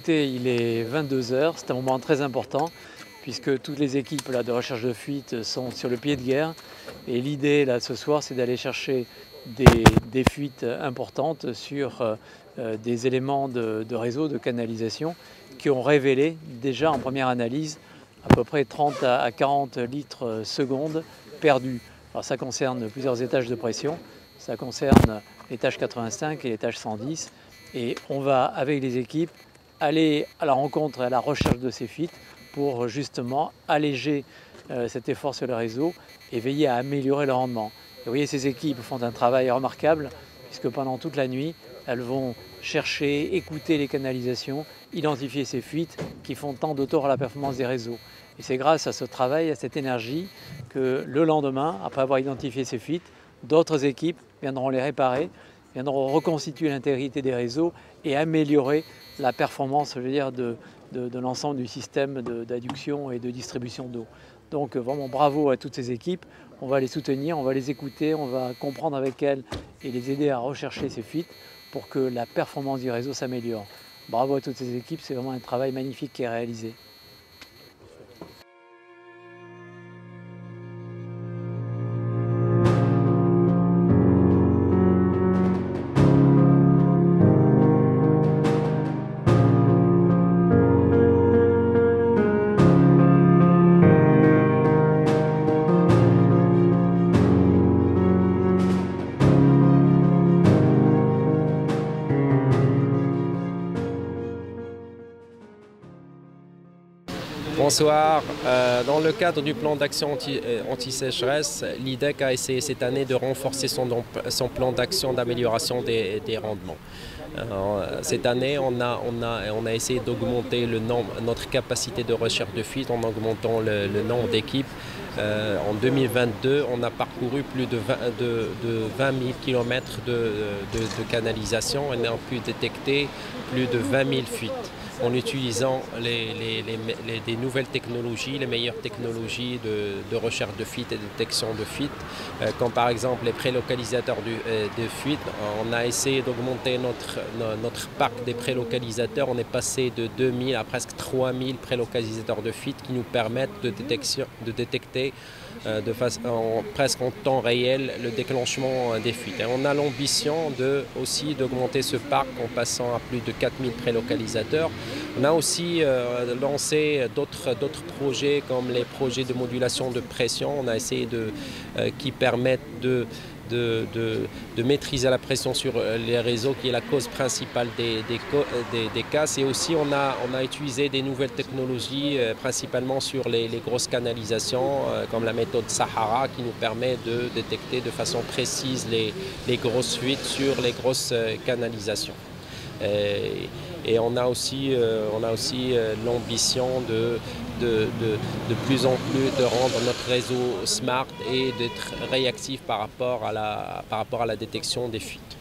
écoutez, il est 22 heures, c'est un moment très important puisque toutes les équipes là, de recherche de fuite sont sur le pied de guerre. Et l'idée là ce soir, c'est d'aller chercher des fuites importantes sur des éléments de réseau, de canalisation, qui ont révélé déjà en première analyse à peu près 30 à 40 litres secondes perdus. Alors ça concerne plusieurs étages de pression, ça concerne l'étage 85 et l'étage 110. Et on va, avec les équipes, aller à la rencontre et à la recherche de ces fuites pour justement alléger cet effort sur le réseau et veiller à améliorer le rendement. Et vous voyez, ces équipes font un travail remarquable puisque pendant toute la nuit, elles vont chercher, écouter les canalisations, identifier ces fuites qui font tant de tort à la performance des réseaux. Et c'est grâce à ce travail, à cette énergie, que le lendemain, après avoir identifié ces fuites, d'autres équipes viendront les réparer, viendront reconstituer l'intégrité des réseaux et améliorer la performance, je veux dire, de l'ensemble du système d'adduction et de distribution d'eau. Donc vraiment bravo à toutes ces équipes, on va les soutenir, on va les écouter, on va comprendre avec elles et les aider à rechercher ces fuites pour que la performance du réseau s'améliore. Bravo à toutes ces équipes, c'est vraiment un travail magnifique qui est réalisé. Bonsoir. Dans le cadre du plan d'action anti-sécheresse, l'IDEC a essayé cette année de renforcer son plan d'action d'amélioration des rendements. Cette année, on a essayé d'augmenter notre capacité de recherche de fuite en augmentant le nombre d'équipes. En 2022, on a parcouru plus de 20 000 km de canalisation et on a pu détecter plus de 20 000 fuites en utilisant des nouvelles technologies, les meilleures technologies de recherche de fuite et de détection de fuite, comme par exemple les prélocalisateurs de fuite. On a essayé d'augmenter notre parc des prélocalisateurs. On est passé de 2000 à presque 3000 prélocalisateurs de fuite qui nous permettent de détecter presque en temps réel le déclenchement des fuites. Et on a l'ambition aussi d'augmenter ce parc en passant à plus de 4000 prélocalisateurs. On a aussi lancé d'autres projets comme les projets de modulation de pression. On a essayé qui permettent de maîtriser la pression sur les réseaux, qui est la cause principale des casses. Et aussi, on a utilisé des nouvelles technologies, principalement sur les grosses canalisations, comme la méthode Sahara, qui nous permet de détecter de façon précise les grosses fuites sur les grosses canalisations. Et on a aussi l'ambition de plus en plus de rendre notre réseau smart et d'être réactif par rapport à la détection des fuites.